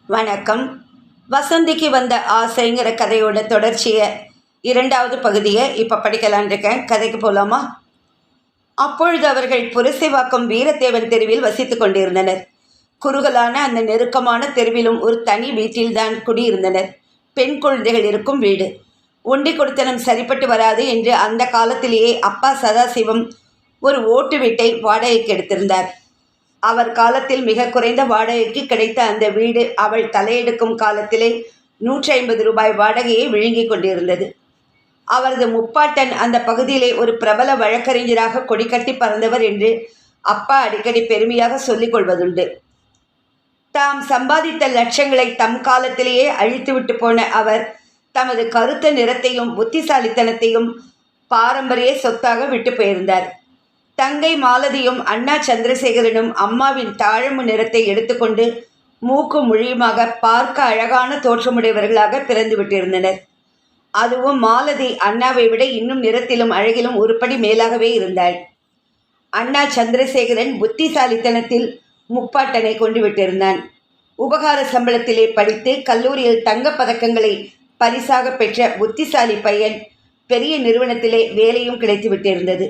வணக்கம். வசந்திக்கு வந்த ஆசைங்கிற கதையோட தொடர்ச்சியை இரண்டாவது பகுதியை இப்போ படிக்கலான் இருக்கேன். கதைக்கு போகலாமா? அப்பொழுது அவர்கள் புரசைவாக்கம் வீரத்தேவன் தெருவில் வசித்து கொண்டிருந்தனர். குறுகலான அந்த நெருக்கமான தெருவிலும் ஒரு தனி வீட்டில்தான் குடியிருந்தனர். பெண் குழந்தைகள் இருக்கும் வீடு. ஒண்டி கொடுத்தனம் சரிப்பட்டு வராது என்று அந்த காலத்திலேயே அப்பா சதாசிவம் ஒரு ஓட்டு வீட்டை வாடகைக்கு எடுத்திருந்தார். அவர் காலத்தில் மிக குறைந்த வாடகைக்கு கிடைத்த அந்த வீடு அவள் தலையெடுக்கும் காலத்திலே 150 ரூபாய் வாடகையை விழுங்கி கொண்டிருந்தது. அவரது முப்பாட்டன் அந்த பகுதியிலே ஒரு பிரபல வழக்கறிஞராக கொடிக்கட்டி பறந்தவர் என்று அப்பா அடிக்கடி பெருமையாக சொல்லிக் கொள்வதுண்டு. தாம் சம்பாதித்த லட்சங்களை தம் காலத்திலேயே அழித்துவிட்டு போன அவர் தமது கருத்த நிறத்தையும் புத்திசாலித்தனத்தையும் பாரம்பரிய சொத்தாக விட்டு போயிருந்தார். தங்கை மாலதியும் அண்ணா சந்திரசேகரனும் அம்மாவின் தாழம்பு நிறத்தை எடுத்துக்கொண்டு மூக்கு மொழியுமாக பார்க்க அழகான தோற்றமுடையவர்களாக பிறந்து விட்டிருந்தனர். அதுவும் மாலதி அண்ணாவை விட இன்னும் நிறத்திலும் அழகிலும் ஒருபடி மேலாகவே இருந்தாள். அண்ணா சந்திரசேகரன் புத்திசாலித்தனத்தில் முப்பாட்டனை கொண்டு விட்டிருந்தான். உபகார சம்பளத்திலே படித்து கல்லூரியில் தங்கப்பதக்கங்களை பரிசாக பெற்ற புத்திசாலி பையன் பெரிய நிறுவனத்திலே வேலையும் கிடைத்து விட்டிருந்தது.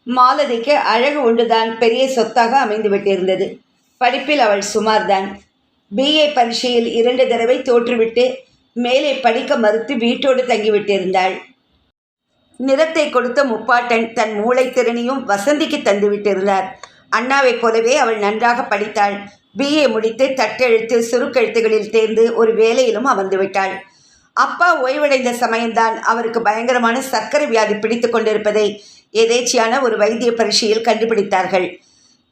மாலதிக்கு அழகு ஒன்றுதான் பெரிய சொத்தாக அமைந்து விட்டிருந்தது. படிப்பில் அவள் சுமார்தான். பிஏ பரீட்சையில் 2 தடவை தோற்றுவிட்டு மேலே படிக்க மறுத்து வீட்டோடு தங்கிவிட்டிருந்தாள். நிறத்தை கொடுத்த முப்பாட்டன் தன் மூளைத்திறனையும் வசந்திக்கு தந்துவிட்டிருந்தார். அண்ணாவைப் போலவே அவள் நன்றாக படித்தாள். பிஏ முடித்து தட்டெழுத்து சுருக்கெழுத்துகளில் தேர்ந்து ஒரு வேலையிலும் அமர்ந்து விட்டாள். அப்பா ஓய்வடைந்த சமயம்தான் அவருக்கு பயங்கரமான சர்க்கரை வியாதி பிடித்து கொண்டிருப்பதை எதேச்சியான ஒரு வைத்திய பரீட்சையில் கண்டுபிடித்தார்கள்.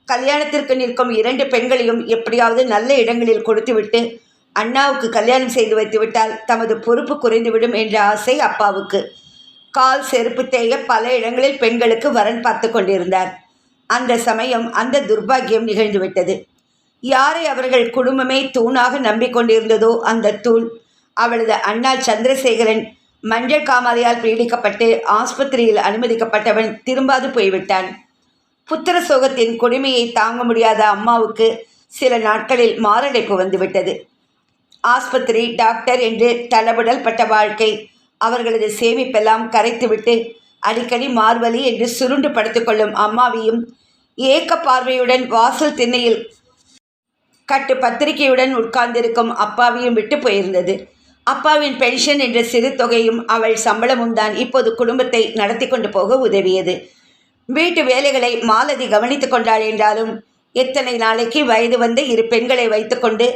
கல்யாணத்திற்கு நிற்கும் 2 பெண்களையும் எப்படியாவது நல்ல இடங்களில் கொடுத்துவிட்டு அண்ணாவுக்கு கல்யாணம் செய்து வைத்துவிட்டால் தமது பொறுப்பு குறைந்துவிடும் என்ற ஆசை அப்பாவுக்கு. கால் செருப்பு தேய பல இடங்களில் பெண்களுக்கு வரன் பார்த்து கொண்டிருந்தார். அந்த சமயம் அந்த துர்பாக்கியம் நிகழ்ந்துவிட்டது. யாரை அவர்கள் குடும்பமே தூணாக நம்பிக்கொண்டிருந்ததோ அந்த தூண் அவளது அண்ணா சந்திரசேகரன் மஞ்சள் காமாலையால் பீடிக்கப்பட்டு ஆஸ்பத்திரியில் அனுமதிக்கப்பட்டவன் திரும்பாது போய்விட்டான். புத்திர சோகத்தின் கொடுமையை தாங்க முடியாத அம்மாவுக்கு சில நாட்களில் மாரடைப்பு வந்துவிட்டது. ஆஸ்பத்திரி, டாக்டர் என்று தளபுடல் பட்ட வாழ்க்கை அவர்களது சேமிப்பெல்லாம் கரைத்துவிட்டு அடிக்கடி மார்வலி என்று சுருண்டு படுத்துக்கொள்ளும் அம்மாவையும் ஏக்க பார்வையுடன் வாசல் திண்ணையில் கட்டு பத்திரிகையுடன் உட்கார்ந்திருக்கும் அப்பாவையும் விட்டு போயிருந்தது. அப்பாவின் பென்ஷன் என்ற சிறு தொகையும் அவள் சம்பளமும் தான் இப்போது குடும்பத்தை நடத்தி கொண்டு போக உதவியது. வீட்டு வேலைகளை மாலதி கவனித்து கொண்டாள் என்றாலும் எத்தனை நாளைக்கு வயது வந்த 2 பெண்களை வைத்துக்கொண்டு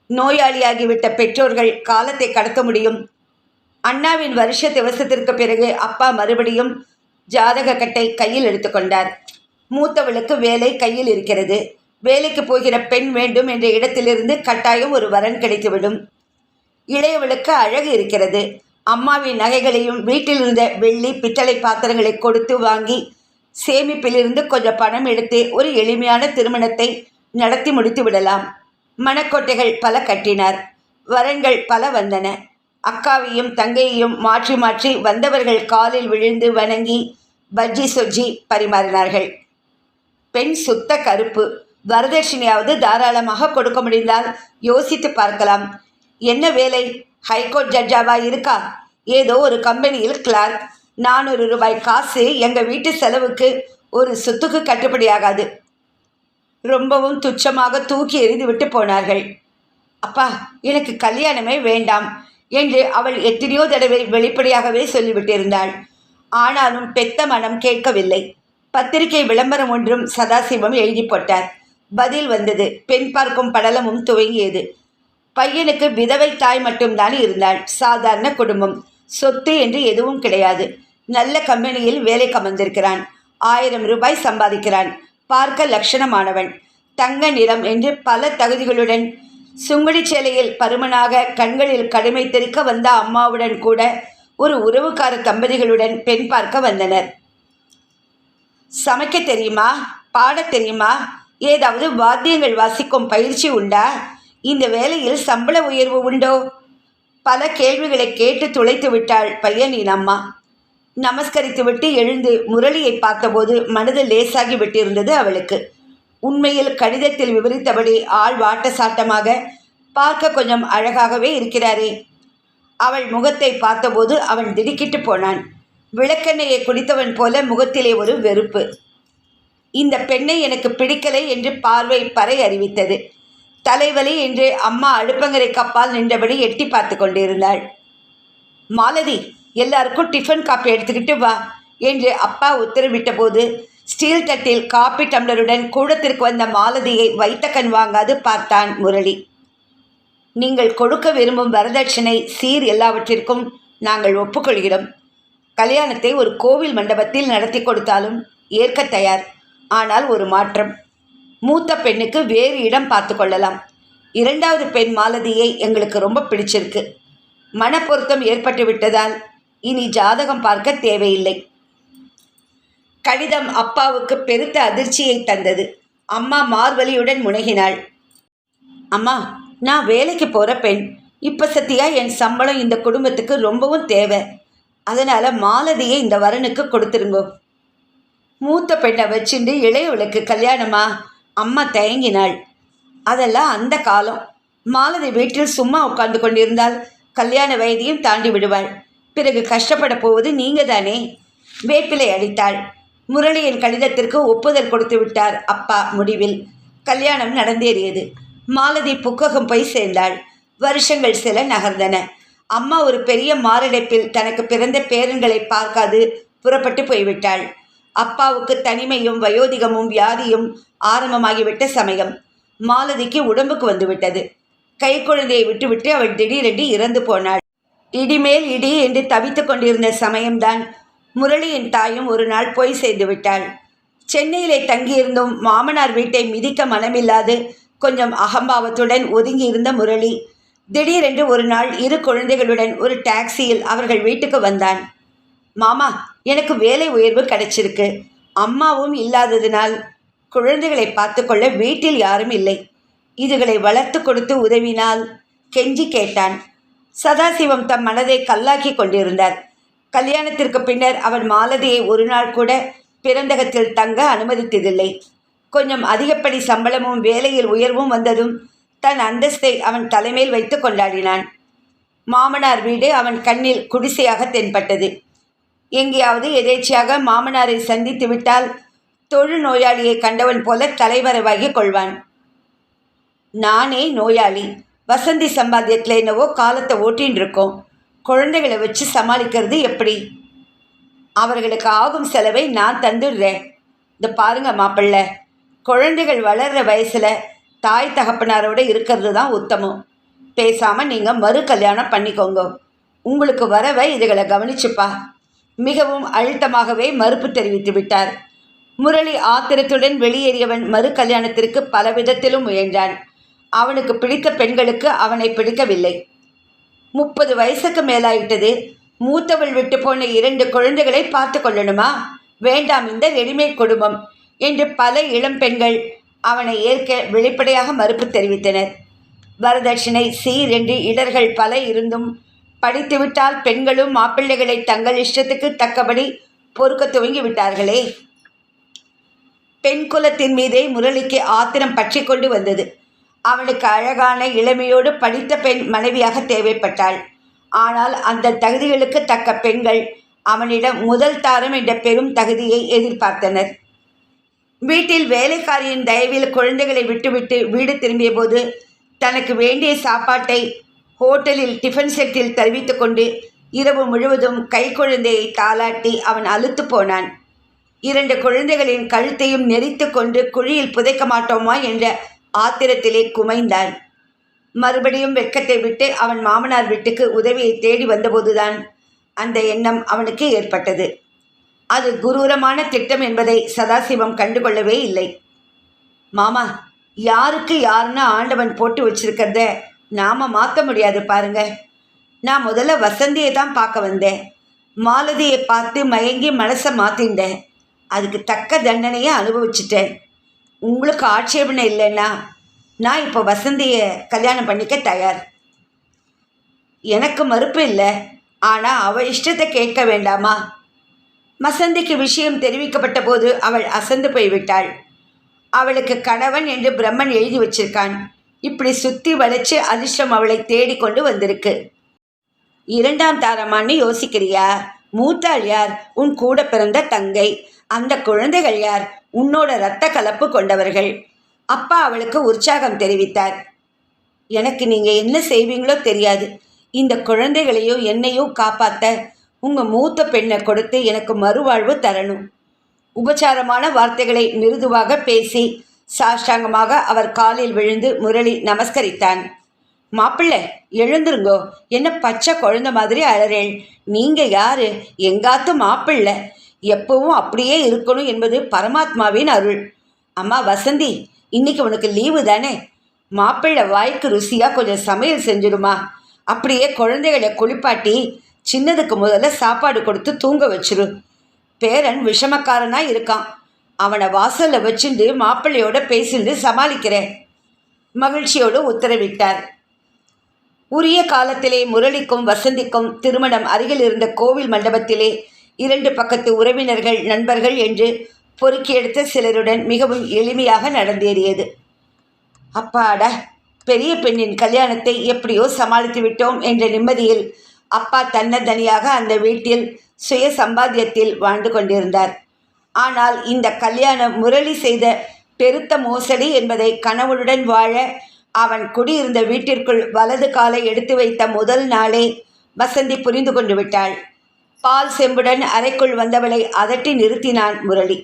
நோயாளியாகிவிட்ட பெற்றோர்கள் காலத்தை கடத்த முடியும்? அண்ணாவின் வருஷ திவசத்திற்கு பிறகு அப்பா மறுபடியும் ஜாதக கட்டை கையில் எடுத்துக்கொண்டார். மூத்தவளுக்கு வேலை கையில் இருக்கிறது. வேலைக்கு போகிற பெண் வேண்டும் என்ற இடத்திலிருந்து கட்டாயம் ஒரு வரன் கிடைத்துவிடும். இளையவளுக்கு அழகு இருக்கிறது. அம்மாவின் நகைகளையும் வீட்டில் இருந்த வெள்ளி பித்தளை பாத்திரங்களை கொடுத்து வாங்கி சேமிப்பிலிருந்து கொஞ்சம் பணம் எடுத்து ஒரு எளிமையான திருமணத்தை நடத்தி முடித்து விடலாம். மணக்கோட்டைகள் பல கட்டினார். வரன்கள் பல வந்தன. அக்காவையும் தங்கையையும் மாற்றி மாற்றி வந்தவர்கள் காலில் விழுந்து வணங்கி பஜ்ஜி சொஜ்ஜி பரிமாறினார்கள். பெண் சுத்த கருப்பு. வரதட்சணையாவது தாராளமாக கொடுக்க முடிந்தால் யோசித்து பார்க்கலாம். என்ன வேலை? ஹைகோர்ட் ஜட்ஜாவா இருக்கா? ஏதோ ஒரு கம்பெனியில் கிளார்க். 400 ரூபாய் காசு எங்கள் வீட்டு செலவுக்கு ஒரு சொத்துக்கு கட்டுப்படியாகாது. ரொம்பவும் துச்சமாக தூக்கி எறிந்துவிட்டு போனார்கள். அப்பா, எனக்கு கல்யாணமே வேண்டாம் என்று அவள் எத்தனையோ தடவை வெளிப்படையாகவே சொல்லிவிட்டிருந்தாள். ஆனாலும் பெத்த மனம் கேட்கவில்லை. பத்திரிகை விளம்பரம் ஒன்றும் சதாசிவம் எழுதி போட்டார். பதில் வந்தது. பெண் பார்க்கும் படலமும் துவங்கியது. பையனுக்கு விதவை தாய் மட்டும்தான் இருந்தாள். சாதாரண குடும்பம். சொத்து என்று எதுவும் கிடையாது. நல்ல கம்பெனியில் வேலைக்கு அமர்ந்திருக்கிறான். 1000 ரூபாய் சம்பாதிக்கிறான். பார்க்க லட்சணமானவன். தங்க நிறம் என்று பல தகுதிகளுடன் சுங்குடி சேலையில் பருமனாக கண்களில் கடுமை தெறிக்க வந்த அம்மாவுடன் கூட ஒரு உறவுக்கார தம்பதிகளுடன் பெண் பார்க்க வந்தனர். சமைக்க தெரியுமா? பாடத் தெரியுமா? ஏதாவது வாத்தியங்கள் வாசிக்கும் பயிற்சி உண்டா? இந்த வேலையில் சம்பள உயர்வு உண்டோ? பல கேள்விகளை கேட்டு துளைத்து விட்டாள் பையனின் அம்மா. நமஸ்கரித்துவிட்டு எழுந்து முரளியை பார்த்தபோது மனது லேசாகி விட்டிருந்தது அவளுக்கு. உண்மையில் கடிதத்தில் விவரித்தபடி ஆள் வாட்ட சாட்டமாக பார்க்க கொஞ்சம் அழகாகவே இருக்கிறாரே. அவள் முகத்தை பார்த்தபோது அவன் திடுக்கிட்டு போனான். விளக்கெண்ணெயை குடித்தவன் போல முகத்திலே ஒரு வெறுப்பு. இந்த பெண்ணை எனக்கு பிடிக்கலை என்று பார்வை பறை அறிவித்தது. தலைவலி என்று அம்மா அடுப்பங்கரை கப்பால் நின்றபடி எட்டி பார்த்து கொண்டிருந்தாள். மாலதி, எல்லாருக்கும் டிஃபன் காப்பி எடுத்துக்கிட்டு வா என்று அப்பா உத்தரவிட்ட போது ஸ்டீல் தட்டில் காப்பி டம்ளருடன் கூடத்திற்கு வந்த மாலதியை வைத்த கண் வாங்காது பார்த்தான் முரளி. நீங்கள் கொடுக்க விரும்பும் வரதட்சணை சீர் எல்லாவற்றிற்கும் நாங்கள் ஒப்புக்கொள்கிறோம். கல்யாணத்தை ஒரு கோவில் மண்டபத்தில் நடத்தி கொடுத்தாலும் ஏற்க தயார். ஆனால் ஒரு மாற்றம். மூத்த பெண்ணுக்கு வேறு இடம் பார்த்து கொள்ளலாம். இரண்டாவது பெண் மாலதியை எங்களுக்கு ரொம்ப பிடிச்சிருக்கு. மனப்பொருத்தம் ஏற்பட்டு விட்டதால் இனி ஜாதகம் பார்க்க தேவையில்லை. கடிதம் அப்பாவுக்கு பெருத்த அதிர்ச்சியை தந்தது. அம்மா மார்வலியுடன் முனகினாள். அம்மா, நான் வேலைக்கு போகிற பெண். இப்போ சத்தியா என் சம்பளம் இந்த குடும்பத்துக்கு ரொம்பவும் தேவை. அதனால் மாலதியை இந்த வரனுக்கு கொடுத்துருங்கோ. மூத்த பெண்ணை வச்சுட்டு இளையவளுக்கு கல்யாணமா? அம்மா தயங்கினாள். அதெல்லாம் அந்த காலம். மாலதி வீட்டில் சும்மா உட்கார்ந்து கொண்டிருந்தால் கல்யாண வயதையும் தாண்டி விடுவாள். பிறகு கஷ்டப்பட போவது நீங்கள் தானே. வேப்பிலை அடித்தாள். முரளியின் கடிதத்திற்கு ஒப்புதல் கொடுத்து விட்டார் அப்பா. முடிவில் கல்யாணம் நடந்தேறியது. மாலதி புக்ககம் போய் சேர்ந்தாள். வருஷங்கள் சில நகர்ந்தன. அம்மா ஒரு பெரிய மாரடைப்பில் தனக்கு பிறந்த பேரன்களை பார்க்காது புறப்பட்டு போய்விட்டாள். அப்பாவுக்கு தனிமையும் வயோதிகமும் வியாதியும் ஆரம்பமாகிவிட்ட சமயம் மாலதிக்கு உடம்புக்கு வந்துவிட்டது. கை குழந்தையை விட்டுவிட்டு அவள் திடீரென்று இறந்து போனாள். இடிமேல் இடி என்று தவித்து கொண்டிருந்த சமயம்தான் முரளியின் தாயும் ஒரு நாள் போய் சேர்ந்து விட்டாள். சென்னையிலே தங்கியிருந்தும் மாமனார் வீட்டை மிதிக்க மனமில்லாது கொஞ்சம் அகம்பாவத்துடன் ஒதுங்கி இருந்த முரளி திடீரென்று ஒரு நாள் 2 குழந்தைகளுடன் ஒரு டாக்ஸியில் அவர்கள் வீட்டுக்கு வந்தான். மாமா, எனக்கு வேலை உயர்வு கிடைச்சிருக்கு. அம்மாவும் இல்லாததினால் குழந்தைகளை பார்த்து கொள்ள வீட்டில் யாரும் இல்லை. இதுகளை வளர்த்து கொடுத்து உதவினால் கெஞ்சி கேட்டான். சதாசிவம் தம் மனதை கல்லாக்கி கொண்டிருந்தார். கல்யாணத்திற்கு பின்னர் அவன் மாலதியை ஒரு நாள் கூட பிறந்தகத்தில் தங்க அனுமதித்ததில்லை. கொஞ்சம் அதிகப்படி சம்பளமும் வேலையில் உயர்வும் வந்ததும் தன் அந்தஸ்தை அவன் தலைமையில் வைத்து கொண்டாடினான். மாமனார் வீடு அவன் கண்ணில் குடிசையாக தென்பட்டது. எங்கேயாவது எதேச்சியாக மாமனாரை சந்தித்து விட்டால் தொழுநோயாளியை கண்டவன் போல தலைவரவாகி கொள்வான். நானே நோயாளி. வசந்தி சம்பாத்தியத்தில் என்னவோ காலத்தை ஓட்டின்னு இருக்கோம். குழந்தைகளை வச்சு சமாளிக்கிறது எப்படி? அவர்களுக்கு ஆகும் செலவை நான் தந்துடுறேன். இந்த பாருங்க மாப்பிள்ளை, குழந்தைகள் வளர்கிற வயசில் தாய் தகப்பனாரோடு இருக்கிறது தான் உத்தமம். பேசாமல் நீங்கள் மறு கல்யாணம் பண்ணிக்கோங்க. உங்களுக்கு வரவை இதுகளை கவனிச்சுப்பா. மிகவும் அழுத்தமாகவே மறுப்பு தெரிவித்து விட்டார். முரளி ஆத்திரத்துடன் வெளியேறியவன் மறு கல்யாணத்திற்கு பல விதத்திலும் முயன்றான். அவனுக்கு பிடித்த பெண்களுக்கு அவனை பிடிக்கவில்லை. 30 வயசுக்கு மேலாயிட்டது. மூத்தவள் விட்டு போன 2 குழந்தைகளை பார்த்து கொள்ளணுமா? வேண்டாம் இந்த ரெடிமேட் குடும்பம் என்று பல இளம் பெண்கள் அவனை ஏற்க வெளிப்படையாக மறுப்பு தெரிவித்தனர். வரதட்சணை சீர் என்று இடர்கள் பல இருந்தும் படித்துவிட்டால் பெண்களும் மாப்பிள்ளைகளை தங்கள் இஷ்டத்துக்கு தக்கபடி பொறுக்க துவங்கி விட்டார்களே. பெண் குலத்தின் மீதே முரளிக்கு ஆத்திரம் பற்றி கொண்டு வந்தது. அவனுக்கு அழகான இளமையோடு படித்த பெண் மனைவியாக தேவைப்பட்டாள். ஆனால் அந்த தகுதிகளுக்கு தக்க பெண்கள் அவனிடம் முதல் தாரம் என்ற பெரும் தகுதியை எதிர்பார்த்தனர். வீட்டில் வேலைக்காரியின் தயவில் குழந்தைகளை விட்டுவிட்டு வீடு திரும்பிய போது தனக்கு வேண்டிய சாப்பாட்டை ஹோட்டலில் டிஃபன் செட்டில் தருவித்து கொண்டு இரவு முழுவதும் கைக்குழந்தையை தாளாட்டி அவன் அலுத்து போனான். 2 குழந்தைகளின் கழுத்தையும் நெரித்து கொண்டு குழியில் புதைக்க மாட்டோமா என்ற ஆத்திரத்திலே குமைந்தான். மறுபடியும் வெட்கத்தை விட்டு அவன் மாமனார் வீட்டுக்கு உதவியை தேடி வந்தபோதுதான் அந்த எண்ணம் அவனுக்கு ஏற்பட்டது. அது குரூரமான திட்டம் என்பதை சதாசிவம் கண்டுகொள்ளவே இல்லை. மாமா, யாருக்கு யாருன்னு ஆண்டவன் போட்டு வச்சிருக்கிறத நாம் மாற்ற முடியாது பாருங்க. நான் முதல்ல வசந்தியை தான் பார்க்க வந்தேன். மாலதியை பார்த்து மயங்கி மனசை மாற்றிண்டேன். அதுக்கு தக்க தண்டனையை அனுபவிச்சிட்டேன். உங்களுக்கு ஆட்சேபனை இல்லைன்னா நான் இப்போ வசந்தியை கல்யாணம் பண்ணிக்க தயார். எனக்கு மறுப்பு இல்லை. ஆனால் அவள் இஷ்டத்தை கேட்க வேண்டாமா? வசந்திக்கு விஷயம் தெரிவிக்கப்பட்ட போது அவள் அசந்து போய்விட்டாள். அவளுக்கு கணவன் என்று பிரம்மன் எழுதி வச்சிருக்கான். இப்படி சுற்றி வளைச்சு அதிர்ஷ்டம் அவளை தேடிக்கொண்டு வந்திருக்கு. இரண்டாம் தாரமான்னு யோசிக்கிறியா? மூத்தாள் யார்? உன் கூட பிறந்த தங்கை. அந்த குழந்தைகள் யார்? உன்னோட இரத்த கலப்பு கொண்டவர்கள். அப்பா அவளுக்கு உற்சாகம் தெரிவித்தார். எனக்கு நீங்கள் என்ன செய்வீங்களோ தெரியாது. இந்த குழந்தைகளையும் என்னையும் காப்பாற்ற உங்கள் மூத்த பெண்ணை கொடுத்து எனக்கு மறுவாழ்வு தரணும். உபச்சாரமான வார்த்தைகளை மிருதுவாக பேசி சாஷ்டாங்கமாக அவர் காலில் விழுந்து முரளி நமஸ்கரித்தான். மாப்பிள்ளை எழுந்துருங்கோ, என்ன பச்சை குழந்தை மாதிரி அழறேன். நீங்கள் யாரு? எங்காத்து மாப்பிள்ளை. எப்பவும் அப்படியே இருக்கணும் என்பது பரமாத்மாவின் அருள். அம்மா வசந்தி, இன்னைக்கு உனக்கு லீவு தானே? மாப்பிள்ளை வாய்க்கு ருசியாக கொஞ்சம் சமையல் செஞ்சிடுமா? அப்படியே குழந்தைகளை குளிப்பாட்டி சின்னதுக்கு முதல்ல சாப்பாடு கொடுத்து தூங்க வச்சிரு. பேரன் விஷமக்காரனாக இருக்கான். அவனை வாசலில் வச்சுட்டு மாப்பிள்ளையோட பேசிட்டு சமாளிக்கிறேன். மகிழ்ச்சியோடு உத்தரவிட்டார். உரிய காலத்திலே முரளிக்கும் வசந்திக்கும் திருமணம் அருகில் இருந்த கோவில் மண்டபத்திலே 2 பக்கத்து உறவினர்கள் நண்பர்கள் என்று பொறுக்கியெடுத்த சிலருடன் மிகவும் எளிமையாக நடந்தேறியது. அப்பாடா, பெரிய பெண்ணின் கல்யாணத்தை எப்படியோ சமாளித்து விட்டோம் என்ற நிம்மதியில் அப்பா தன்னந்தனியாக அந்த வீட்டில் சுய சம்பாத்தியத்தில் வாழ்ந்து கொண்டிருந்தார். ஆனால் இந்த கல்யாணம் முரளி செய்த பெருத்த மோசடி என்பதை கணவனுடன் வாழ அவன் குடியிருந்த வீட்டிற்குள் வலது காலை எடுத்து வைத்த முதல் நாளே வசந்தி புரிந்து கொண்டு விட்டாள். பால் செம்புடன் அறைக்குள் வந்தவளை அதட்டி நிறுத்தினான் முரளி.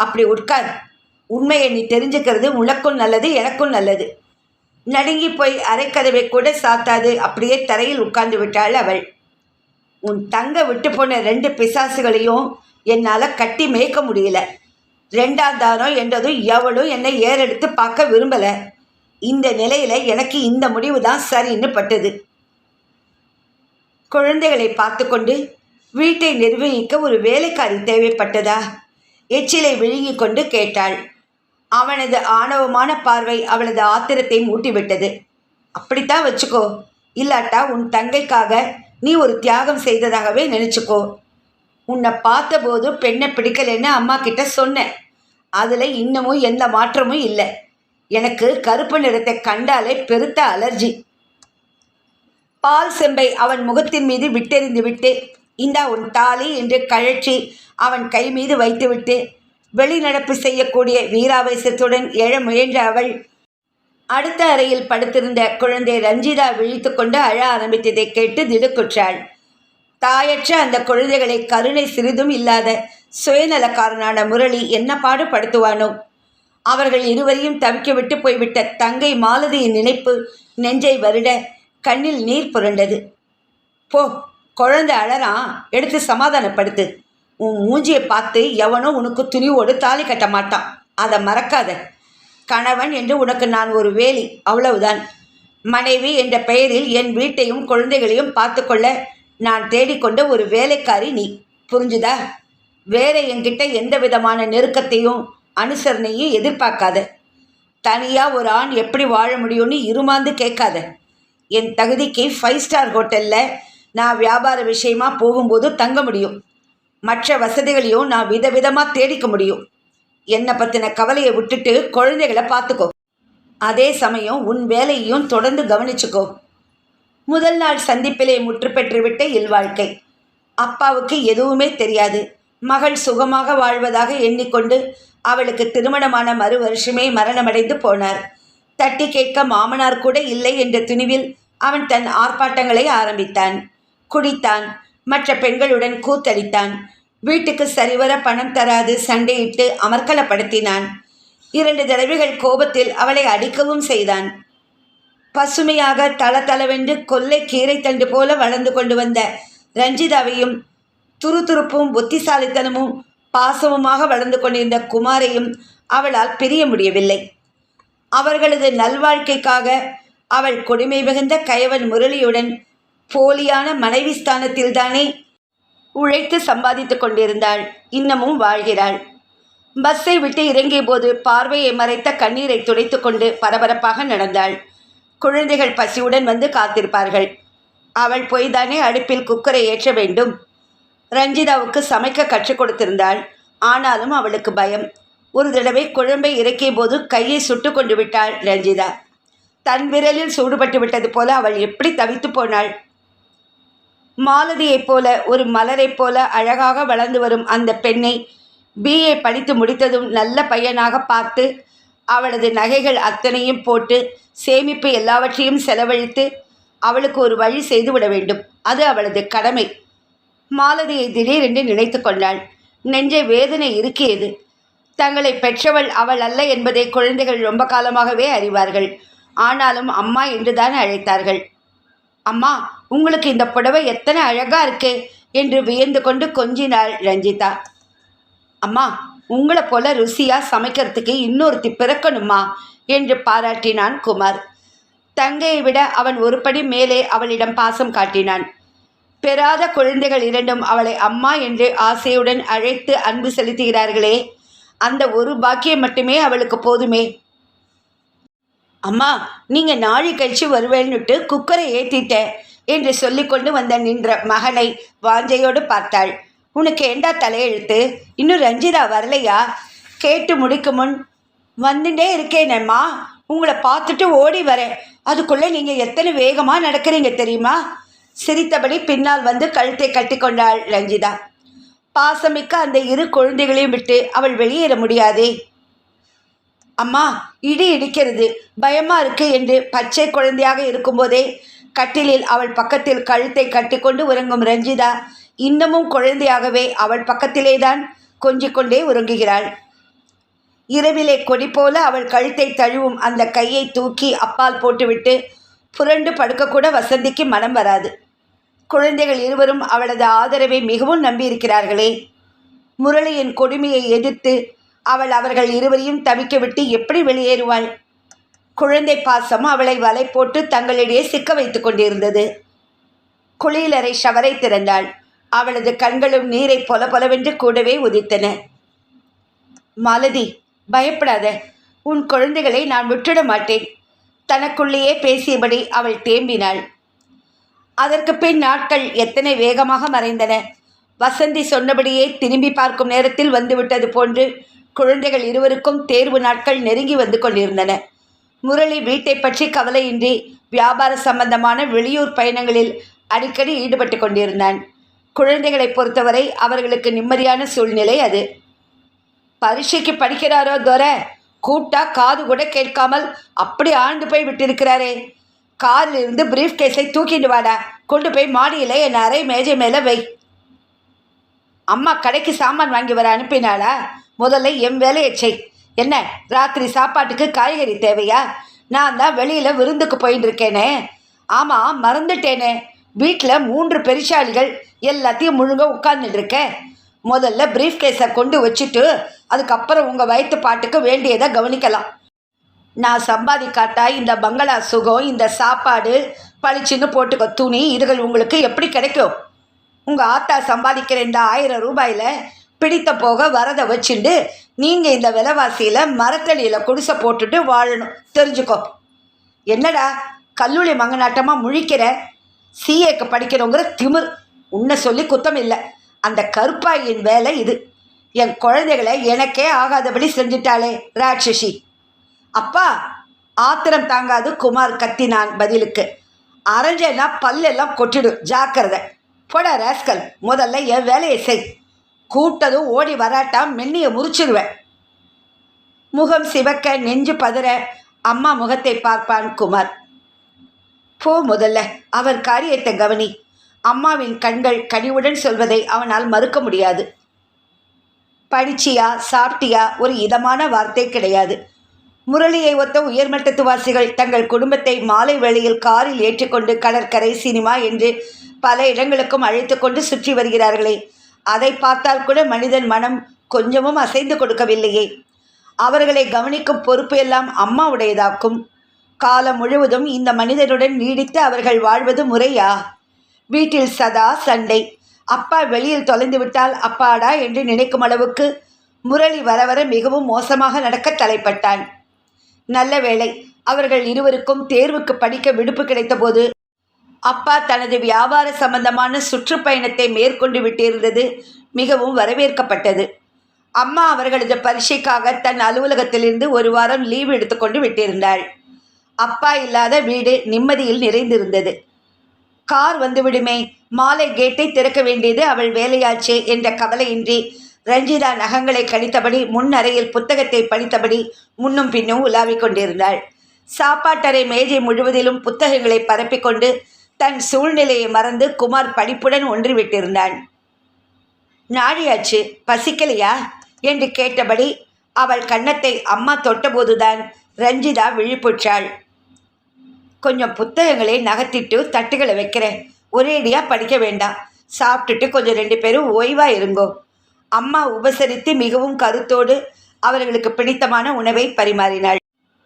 அப்படி உட்கார். உண்மையை நீ தெரிஞ்சுக்கிறது உனக்கும் நல்லது, எனக்கும் நல்லது. நடுங்கி போய் அரைக்கதவை கூட சாத்தாது அப்படியே தரையில் உட்கார்ந்து விட்டாள் அவள். உன் தங்க விட்டு போன 2 பிசாசுகளையும் என்னால் கட்டி மேய்க்க முடியல. 2ஆம் தாரம் என்றதும் எவளும் என்னை ஏறெடுத்து பார்க்க விரும்பலை. இந்த நிலையில் எனக்கு இந்த முடிவு தான் சரின்னு பட்டது. குழந்தைகளை பார்த்து கொண்டு வீட்டை நிர்வகிக்க ஒரு வேலைக்காரி தேவைப்பட்டதா? எச்சிலை விழுங்கி கொண்டு கேட்டாள். அவனது ஆணவமான பார்வை அவளது ஆத்திரத்தை மூட்டிவிட்டது. அப்படித்தான் வச்சுக்கோ. இல்லாட்டா உன் தங்கைக்காக நீ ஒரு தியாகம் செய்ததாகவே நினச்சிக்கோ. உன்னை பார்த்தபோது பெண்ணை பிடிக்கலைன்னு அம்மா கிட்ட சொன்னேன். அதில் இன்னமும் எந்த மாற்றமும் இல்லை. எனக்கு கருப்பு நிறத்தை கண்டாலே பெருத்த அலர்ஜி. பால் செம்பை அவன் முகத்தின் மீது விட்டெறிந்து விட்டு, இந்தா உன் தாலி என்று கழற்றி அவன் கை மீது வைத்துவிட்டு வெளிநடப்பு செய்யக்கூடிய வீராவேசத்துடன் எழ முயன்ற அவள் அடுத்த அறையில் படுத்திருந்த குழந்தை ரஞ்சிதா விழித்து கொண்டு அழ ஆரம்பித்ததை கேட்டு திடுக்குற்றாள். தாயற்ற அந்த குழந்தைகளை கருணை சிறிதும் இல்லாத சுயநலக்காரனான முரளி என்ன பாடுபடுத்துவானோ? அவர்கள் இருவரையும் தவிக்க விட்டு போய்விட்ட தங்கை மாலதியின் நினைப்பு நெஞ்சை வருட கண்ணில் நீர் புரண்டது. போ, குழந்தை அழறான், எடுத்து சமாதானப்படுத்து. உன் மூஞ்சியை பார்த்து எவனோ உனக்கு துணிவோடு தாலி கட்ட மாட்டான். அதை மறக்காத. கணவன் என்று உனக்கு நான் ஒரு வேலி, அவ்வளவுதான். மனைவி என்ற பெயரில் என் வீட்டையும் குழந்தைகளையும் பார்த்து கொள்ள நான் தேடிக்கொண்ட ஒரு வேலைக்காரி நீ. புரிஞ்சுதா? வேற என்கிட்ட எந்த விதமான நெருக்கத்தையும் அனுசரணையும் எதிர்பார்க்காத. தனியாக ஒரு ஆண் எப்படி வாழ முடியும்னு இருமாந்து கேட்காத. என் தகுதிக்கு 5 ஸ்டார் ஹோட்டலில் நான் வியாபார விஷயமா போகும்போது தங்க முடியும். மற்ற வசதிகளையும் நான் விதவிதமாக தேடிக்க முடியும். என்னை பற்றின கவலையை விட்டுட்டு குழந்தைகளை பார்த்துக்கோ. அதே சமயம் உன் வேலையையும் தொடர்ந்து கவனிச்சுக்கோ. முதல் நாள் சந்திப்பிலே முற்று பெற்றுவிட்ட இல்வாழ்க்கை. அப்பாவுக்கு எதுவுமே தெரியாது. மகள் சுகமாக வாழ்வதாக எண்ணிக்கொண்டு அவளுக்கு திருமணமான மறு வருஷமே மரணமடைந்து போனார். தட்டி கேட்க மாமனார் கூட இல்லை என்ற துணிவில் அவன் தன் ஆர்ப்பாட்டங்களை ஆரம்பித்தான். குடித்தான். மற்ற பெண்களுடன் கூத்தடித்தான். வீட்டுக்கு சரிவர பணம் தராது சண்டையிட்டு அமர்க்கலப்படுத்தினான். 2 தடவைகள் கோபத்தில் அவளை அடிக்கவும் செய்தான். பசுமையாக தளதளவென்று கொல்லை கீரை தண்டு போல வளர்ந்து கொண்டு வந்த ரஞ்சிதாவையும் துருதுருப்பும் புத்திசாலித்தனமும் பாசமுமாக வளர்ந்து கொண்டிருந்த குமாரையும் அவளால் பிரிய முடியவில்லை. அவர்களது நல்வாழ்க்கைக்காக அவள் கொடுமை மிகுந்த கயவன் முரளியுடன் போலியான மனைவி ஸ்தானத்தில்தானே உழைத்து சம்பாதித்து கொண்டிருந்தாள். இன்னமும் வாழ்கிறாள். பஸ்ஸை விட்டு இறங்கிய போது பார்வையை மறைத்த கண்ணீரை துடைத்து கொண்டு பரபரப்பாக நடந்தாள். குழந்தைகள் பசியுடன் வந்து காத்திருப்பார்கள். அவள் போய்தானே அடுப்பில் குக்கரை ஏற்ற வேண்டும். ரஞ்சிதாவுக்கு சமைக்க கற்றுக் கொடுத்திருந்தாள். ஆனாலும் அவளுக்கு பயம். ஒரு தடவை குழம்பை இறக்கிய போது கையை சுட்டு கொண்டு விட்டாள் ரஞ்சிதா. தன் விரலில் சூடுபட்டு விட்டது போல அவள் எப்படி தவித்து போனாள். மாலதியைப் போல ஒரு மலரைப் போல அழகாக வளர்ந்து வரும் அந்த பெண்ணை பிஏ படித்து முடித்ததும் நல்ல பையனாக பார்த்து அவளது நகைகள் அத்தனையும் போட்டு சேமிப்பு எல்லாவற்றையும் செலவழித்து அவளுக்கு ஒரு வழி செய்துவிட வேண்டும். அது அவளது கடமை. மாலதியை திடீரென்று நினைத்து கொண்டாள். நெஞ்சை வேதனை இருக்கியது. தங்களை பெற்றவள் அவள் அல்ல என்பதை குழந்தைகள் ரொம்ப காலமாகவே அறிவார்கள். ஆனாலும் அம்மா என்றுதான் அழைத்தார்கள். அம்மா, உங்களுக்கு இந்த புடவை எத்தனை அழகா இருக்கே என்று வியந்து கொண்டு கொஞ்சினாள் ரஞ்சிதா. அம்மா, உங்களை போல ருசியா சமைக்கிறதுக்கு இன்னொருத்தி பிறக்கணுமா என்று பாராட்டினான் குமார். தங்கையை விட அவன் ஒரு படி மேலே அவளிடம் பாசம் காட்டினான். பெறாத குழந்தைகள் இரண்டும் அவளை அம்மா என்று ஆசையுடன் அழைத்து அன்பு செலுத்துகிறார்களே, அந்த ஒரு பாக்கியம் மட்டுமே அவளுக்கு போதுமே. அம்மா, நீங்கள் நாழி கழிச்சு வருவேன்னுட்டு குக்கரை ஏற்றிட்டேன் என்று சொல்லிக்கொண்டு வந்த நின்ற மகனை வாஞ்சையோடு பார்த்தாள். உனக்கு ஏண்டா தலையெழுத்து? இன்னும் ரஞ்சிதா வரலையா? கேட்டு முடிக்கும் முன் வந்துட்டே இருக்கேனேம்மா, உங்களை பார்த்துட்டு ஓடி வரேன். அதுக்குள்ளே நீங்கள் எத்தனை வேகமாக நடக்கிறீங்க தெரியுமா? சிரித்தபடி பின்னால் வந்து கழுத்தை கட்டி கொண்டாள் ரஞ்சிதா. பாசமிக்க அந்த இரு குழந்தைகளையும் விட்டு அவள் வெளியேற முடியாதே. அம்மா, இடி இடிக்கிறது, பயமாக இருக்கு என்று பச்சை குழந்தையாக இருக்கும்போதே கட்டிலில் அவள் பக்கத்தில் கழுத்தை கட்டிக்கொண்டு உறங்கும் ரஞ்சிதா இன்னமும் குழந்தையாகவே அவள் பக்கத்திலே தான் கொஞ்சிக்கொண்டே உறங்குகிறாள். இரவிலே கொடி போல அவள் கழுத்தை தழுவும் அந்த கையை தூக்கி அப்பால் போட்டுவிட்டு புரண்டு படுக்கக்கூட வசந்திக்கு மனம் வராது. குழந்தைகள் இருவரும் அவளது ஆதரவை மிகவும் நம்பியிருக்கிறார்களே. முரளியின் கொடுமையை எதிர்த்து அவள் அவர்கள் இருவரையும் தவிக்க விட்டு எப்படி வெளியேறுவாள்? குழந்தை பாசம் அவளை வலை போட்டு தங்களிடையே சிக்க வைத்து கொண்டிருந்தது. குளியலறை ஷவரை திறந்தாள். அவளது கண்களும் நீரை பொல பொலவென்று கூடவே உதித்தன. மாலதி, பயப்படாத, உன் குழந்தைகளை நான் விட்டுட மாட்டேன். தனக்குள்ளேயே பேசியபடி அவள் தேம்பினாள். அதற்கு பின் நாட்கள் எத்தனை வேகமாக மறைந்தன. வசந்தி சொன்னபடியே திரும்பி பார்க்கும் நேரத்தில் வந்துவிட்டது போன்று குழந்தைகள் இருவருக்கும் தேர்வு நாட்கள் நெருங்கி வந்து கொண்டிருந்தன. முரளி வீட்டை பற்றி கவலையின்றி வியாபார சம்பந்தமான வெளியூர் பயணங்களில் அடிக்கடி ஈடுபட்டு கொண்டிருந்தான். குழந்தைகளை பொறுத்தவரை அவர்களுக்கு நிம்மதியான சூழ்நிலை அது. பரீட்சைக்கு படிக்கிறாரோ துரை, கூட்டா காது கூட கேட்காமல் அப்படி ஆழ்ந்து போய் விட்டிருக்கிறாரே. காரில் இருந்து பிரீஃப் கேஸை தூக்கிட்டு வாடா, கொண்டு போய் மாடியில் என் அறை மேஜை மேலே வை. அம்மா கடைக்கு சாமான் வாங்கி வர அனுப்பினாளா? முதல்ல என் வேலையை செய். என்ன, ராத்திரி சாப்பாட்டுக்கு காய்கறி தேவையா? நான் தான் வெளியில் விருந்துக்கு போயின்னு இருக்கேனே. ஆமாம், மறந்துட்டேனே, வீட்டில் 3 பெரிசாலிகள் எல்லாத்தையும் முழுங்க உட்கார்ந்துட்டு இருக்கேன். முதல்ல பிரீஃப் கேஸை கொண்டு வச்சுட்டு அதுக்கப்புறம் உங்கள் வயிற்று பாட்டுக்கு வேண்டியதை கவனிக்கலாம். நான் சம்பாதிக்காட்டா இந்த பங்களா சுகம், இந்த சாப்பாடு, பளிச்சுன்னு போட்டுக்க துணி, இதுகள் உங்களுக்கு எப்படி கிடைக்கும்? உங்கள் ஆத்தா சம்பாதிக்கிற இந்த 1000 ரூபாயில் பிடித்த போக வரதை வச்சுண்டு நீங்கள் இந்த விலைவாசியில் மரத்தடியில் குடிசை போட்டுட்டு வாழணும், தெரிஞ்சுக்கோ. என்னடா கல்லூரி மங்கநாட்டமாக முழிக்கிற? சிஏக்கு படிக்கிறோங்கிற திமிர். உன்னை சொல்லி குத்தம் இல்லை. அந்த கருப்பாயின் வேலை இது. என் குழந்தைகளை எனக்கே ஆகாதபடி செஞ்சிட்டாளே ராட்சசி. அப்பா, ஆத்திரம் தாங்காது குமார் கத்தினான் பதிலுக்கு. அரைஞ்சேன்னா பல்லெல்லாம் கொட்டிடு, ஜாக்கிரதை. போடா ராஸ்கல், முதல்ல என் வேலையை செய். கூட்டதும் ஓடி வராட்டா மென்னியை முறிச்சிடுவேன். முகம் சிவக்க நெஞ்சு பதற அம்மா முகத்தை பார்ப்பான் குமார். போ, முதல்ல அவர் காரியத்தை கவனி. அம்மாவின் கண்கள் கனிவுடன் சொல்வதை அவனால் மறுக்க முடியாது. படிச்சியா, சாப்பிட்டியா ஒரு இதமான வார்த்தை கிடையாது. முரளியை ஒத்த உயர்மட்டத்துவாசிகள் தங்கள் குடும்பத்தை மாலை வேளையில் காரில் ஏற்றிக்கொண்டு கடற்கரை, சினிமா என்று பல இடங்களுக்கும் அழைத்து கொண்டு சுற்றி வருகிறார்களே, அதை பார்த்தால் கூட மனிதன் மனம் கொஞ்சமும் அசைந்து கொடுக்கவில்லையே. அவர்களை கவனிக்கும் பொறுப்பு எல்லாம் அம்மாவுடையதாக்கும். காலம் முழுவதும் இந்த மனிதனுடன் நீடித்து அவர்கள் வாழ்வது முறையா? வீட்டில் சதா சண்டை. அப்பா வெளியில் தொலைந்து விட்டால் அப்பாடா என்று நினைக்கும் அளவுக்கு முரளி வர வர மிகவும் மோசமாக நடக்க தலைப்பட்டான். நல்ல வேளை, அவர்கள் இருவருக்கும் தேர்வுக்கு படிக்க விடுப்பு கிடைத்தபோது அப்பா தனது வியாபார சம்பந்தமான சுற்றுப்பயணத்தை மேற்கொண்டு விட்டிருந்தது மிகவும் வரவேற்கப்பட்டது. அம்மா அவர்களது பரீட்சைக்காக தன் அலுவலகத்திலிருந்து 1 வாரம் லீவு எடுத்துக்கொண்டு விட்டிருந்தாள். அப்பா இல்லாத வீடு நிம்மதியில் நிறைந்திருந்தது. கார் வந்துவிடுமே, மாலை கேட்டை திறக்க வேண்டியது அவள் வேலையாச்சே என்ற கவலையின்றி ரஞ்சிதா நகங்களை கடித்தபடி முன் அறையில் புத்தகத்தை படித்தபடி முன்னும் பின்னும் உலாவிக் கொண்டிருந்தாள். சாப்பாட்டறை மேஜை முழுவதிலும் புத்தகங்களை பரப்பிக்கொண்டு தன் சூழ்நிலையை மறந்து குமார் படிப்புடன் ஒன்றிவிட்டிருந்தான். நாழியாச்சு, பசிக்கலையா என்று கேட்டபடி அவள் கன்னத்தை அம்மா தொட்டபோதுதான் ரஞ்சிதா விழிப்புற்றாள். கொஞ்சம் புத்தகங்களை நகர்த்திட்டு தட்டுகளை வைக்கிறேன், ஒரேடியாக படிக்க வேண்டாம், சாப்பிட்டுட்டு கொஞ்சம் 2 பேரும் ஓய்வாக இருங்கோ. அம்மா உபசரித்து மிகவும் கருத்தோடு அவர்களுக்கு பிடித்தமான உணவை பரிமாறினாள்.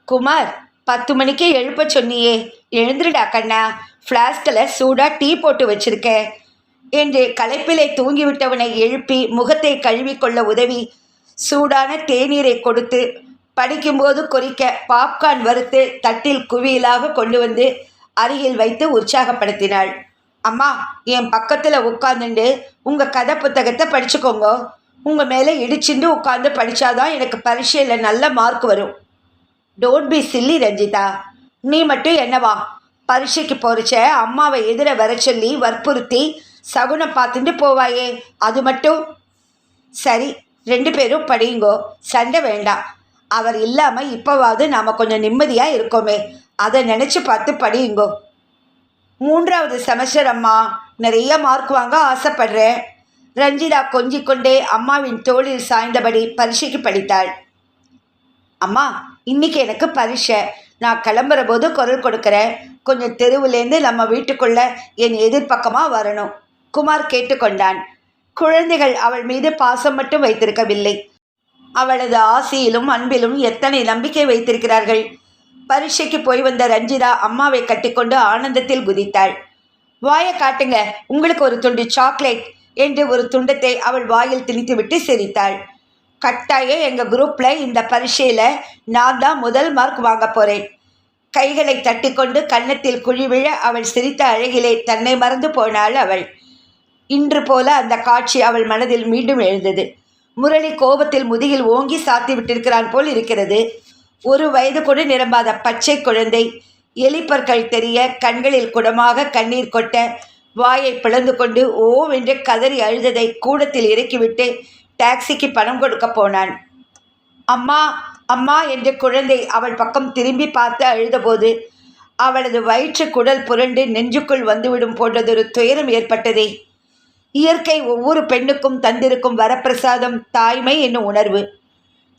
குமார், 10 மணிக்கே எழுப்ப சொன்னியே, எழுந்துருடா கண்ணா, ஃப்ளாஸ்கில் சூடாக டீ போட்டு வச்சிருக்கேன் என்று களைப்பிலை தூங்கிவிட்டவனை எழுப்பி முகத்தை கழுவிக்கொள்ள உதவி சூடான தேநீரை கொடுத்து படிக்கும்போது கொறிக்க பாப்கார்ன் வறுத்து தட்டில் குவியலாக கொண்டு வந்து அருகில் வைத்து உற்சாகப்படுத்தினாள். அம்மா, என் பக்கத்தில் உட்காந்துண்டு உங்கள் கதை புத்தகத்தை படிச்சுக்கோங்க. உங்கள் மேலே இடிச்சுண்டு உட்காந்து படித்தாதான் எனக்கு பரீட்சையில் நல்ல மார்க் வரும். டோன்ட் பி சில்லி ரஞ்சிதா, நீ மட்டும் என்னவா பரீட்சைக்கு போகிறச்ச அம்மாவை எதிர வர சொல்லி வற்புறுத்தி சகுனம் பார்த்துட்டு போவாயே, அது மட்டும் சரி. 2 பேரும் படியுங்கோ, சண்டை வேண்டாம். அவர் இல்லாமல் இப்போவாவது நாம் கொஞ்சம் நிம்மதியாக இருக்கோமே, அதை நினச்சி பார்த்து படியுங்கோ. 3வது செமஸ்டர் அம்மா, நிறைய மார்க் வாங்க ஆசைப்படுறேன். ரஞ்சிதா கொஞ்சிக்கொண்டே அம்மாவின் தோளில் சாய்ந்தபடி பரீட்சைக்கு படித்தாள். அம்மா, இன்னைக்கு எனக்கு பரீட்சை, நான் கிளம்புற போது குரல் கொடுக்குறேன், கொஞ்சம் தெருவுலேருந்து நம்ம வீட்டுக்குள்ளே என் எதிர்பக்கமாக வரணும். குமார் கேட்டுக்கொண்டான். குழந்தைகள் அவள் மீது பாசம் மட்டும் வைத்திருக்கவில்லை, அவளது ஆசையிலும் அன்பிலும் எத்தனை நம்பிக்கை வைத்திருக்கிறார்கள். பரீட்சைக்கு போய் வந்த ரஞ்சிதா அம்மாவை கட்டிக்கொண்டு ஆனந்தத்தில் குதித்தாள். வாயை காட்டுங்க, உங்களுக்கு ஒரு துண்டு சாக்லேட் என்று ஒரு துண்டத்தை அவள் வாயில் திணித்துவிட்டு சிரித்தாள். கட்டாயம் எங்கள் குரூப்பில் இந்த பரீட்சையில் நான் தான் முதல் மார்க் வாங்க போகிறேன். கைகளை தட்டிக்கொண்டு கன்னத்தில் குழிவிழ அவள் சிரித்த அழகிலே தன்னை மறந்து போனாள் அவள். இன்று போல அந்த காட்சி அவள் மனதில் மீண்டும் எழுந்தது. முரளி கோபத்தில் முதுகில் ஓங்கி சாத்தி விட்டிருக்கிறான் போல் இருக்கிறது. 1 வயது கூட நிரம்பாத பச்சை குழந்தை, எலிப்பற்கள் தெரிய, கண்களில் குடமாக கண்ணீர் கொட்ட, வாயை பிளந்து கொண்டு ஓவென்று கதறி அழுததை கூடத்தில் இறக்கிவிட்டு டாக்ஸிக்கு பணம் கொடுக்க போனான். அம்மா அம்மா என்று குழந்தை அவள் பக்கம் திரும்பி பார்த்து அழுதபோது அவளது வயிற்று குடல் புரண்டு நெஞ்சுக்குள் வந்துவிடும் போன்றதொரு துயரம் ஏற்பட்டதே. இயற்கை ஒவ்வொரு பெண்ணுக்கும் தந்திருக்கும் வரப்பிரசாதம் தாய்மை என்னும் உணர்வு.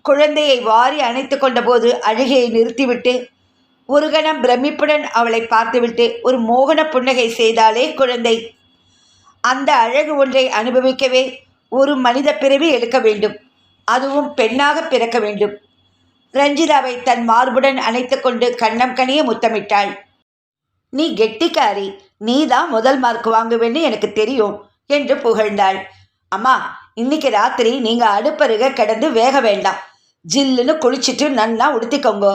குழந்தையை வாரி அணைத்து கொண்டபோது அழுகையை நிறுத்திவிட்டு ஒரு கணம் பிரமிப்புடன் அவளை பார்த்துவிட்டு ஒரு மோகன புன்னகை செய்தாலே குழந்தை. அந்த அழகு ஒன்றை அனுபவிக்கவே ஒரு மனித பிறவி எடுக்க வேண்டும், அதுவும் பெண்ணாக பிறக்க வேண்டும். ரஞ்சிதாவை தன் மார்புடன் அணைத்து கொண்டு கண்ணம் கனிய முத்தமிட்டாள். நீ கெட்டிக்காரி, நீ தான் முதல் மார்க் வாங்குவேன்னு எனக்கு தெரியும் என்று புகழ்ந்தாள். அம்மா, இன்னைக்கு ராத்திரி நீங்கள் அடுப்பருக கிடந்து வேக வேண்டாம், ஜில்லுன்னு குளிச்சுட்டு நன்னா உடுத்திக்கோங்க.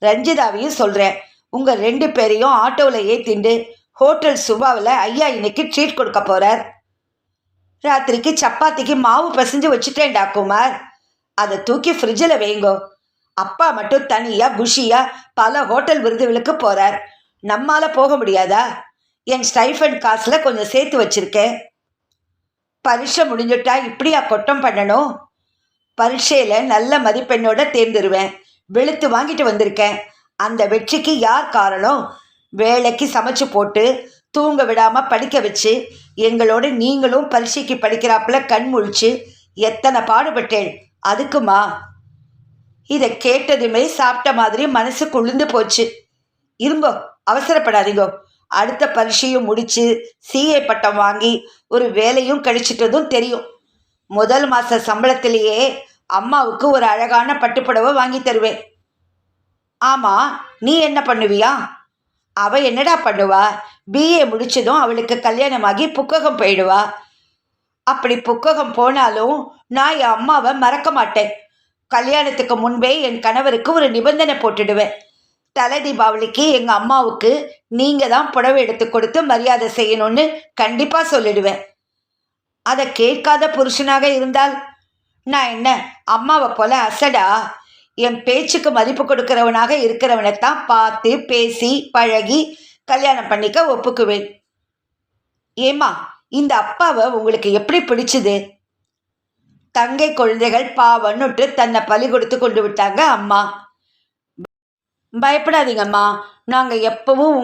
ரஞ்சிதாவையும் சொல்கிறேன், உங்கள் 2 பேரையும் ஆட்டோவில் ஏற்றிண்டு ஹோட்டல் சுபாவில் ஐயா இன்னைக்கு ட்ரீட் கொடுக்க போகிறார். ராத்திரிக்கு சப்பாத்திக்கு மாவு பசைஞ்சு வச்சுட்டேன்டா குமார், அதை தூக்கி ஃப்ரிட்ஜில் வைங்கோ. அப்பா மட்டும் தனியாக குஷியாக பல ஹோட்டல் விருதுகளுக்கு போகிறார், நம்மால் போக முடியாதா? என் ஸ்டைஃபண்ட் காசில் கொஞ்சம் சேர்த்து வச்சுருக்கேன். பரீட்சை முடிஞ்சுட்டா இப்படியா கொட்டம் பண்ணணும்? பரீட்சையில் நல்ல மதிப்பெண்ணோட தேர்ந்துருவேன், வெளுத்து வாங்கிட்டு வந்திருக்கேன். அந்த வெற்றிக்கு யார் காரணம்? வேலைக்கு சமைச்சு போட்டு தூங்க விடாமல் படிக்க வச்சு எங்களோட நீங்களும் பரீட்சைக்கு படிக்கிறாப்புல கண் முழிச்சு எத்தனை பாடுபட்டேன், அதுக்குமா? இதை கேட்டதுமே சாப்பிட்ட மாதிரி மனசு குளிர்ந்து போச்சு. இருங்கோ, அவசரப்படாதீங்கோ. அடுத்த பரீட்சையும் முடித்து சிஏ பட்டம் வாங்கி ஒரு வேலையும் கழிச்சிட்டதும் தெரியும். முதல் மாத சம்பளத்திலேயே அம்மாவுக்கு ஒரு அழகான பட்டுப்புடவை வாங்கி தருவேன். ஆமாம், நீ என்ன பண்ணுவியா? அவள் என்னடா பண்ணுவா? பிஏ முடித்ததும் அவளுக்கு கல்யாணமாகி புக்ககம் போயிடுவா. அப்படி புக்ககம் போனாலும் நான் என் அம்மாவை மறக்க மாட்டேன். கல்யாணத்துக்கு முன்பே என் கணவருக்கு ஒரு நிபந்தனை போட்டுடுவேன். தலை தீபாவளிக்கு எங்கள் அம்மாவுக்கு நீங்கள் தான் புடவை எடுத்து கொடுத்து மரியாதை செய்யணும்னு கண்டிப்பாக சொல்லிடுவேன். அதை கேட்காத புருஷனாக இருந்தால் நான் என்ன அம்மாவை போல அசடா? என் பேச்சுக்கு மதிப்பு கொடுக்கிறவனாக இருக்கிறவனைத்தான் பார்த்து பேசி பழகி கல்யாணம் பண்ணிக்க ஒப்புக்குவேன். ஏம்மா, இந்த அப்பாவை உங்களுக்கு எப்படி பிடிச்சுது? தங்கை குழந்தைகள் பாவன்னுட்டு தன்னை பலி கொடுத்து கொண்டு விட்டாங்க அம்மா. பயப்படாதீங்கம்மா, நாங்கள் எப்பவும்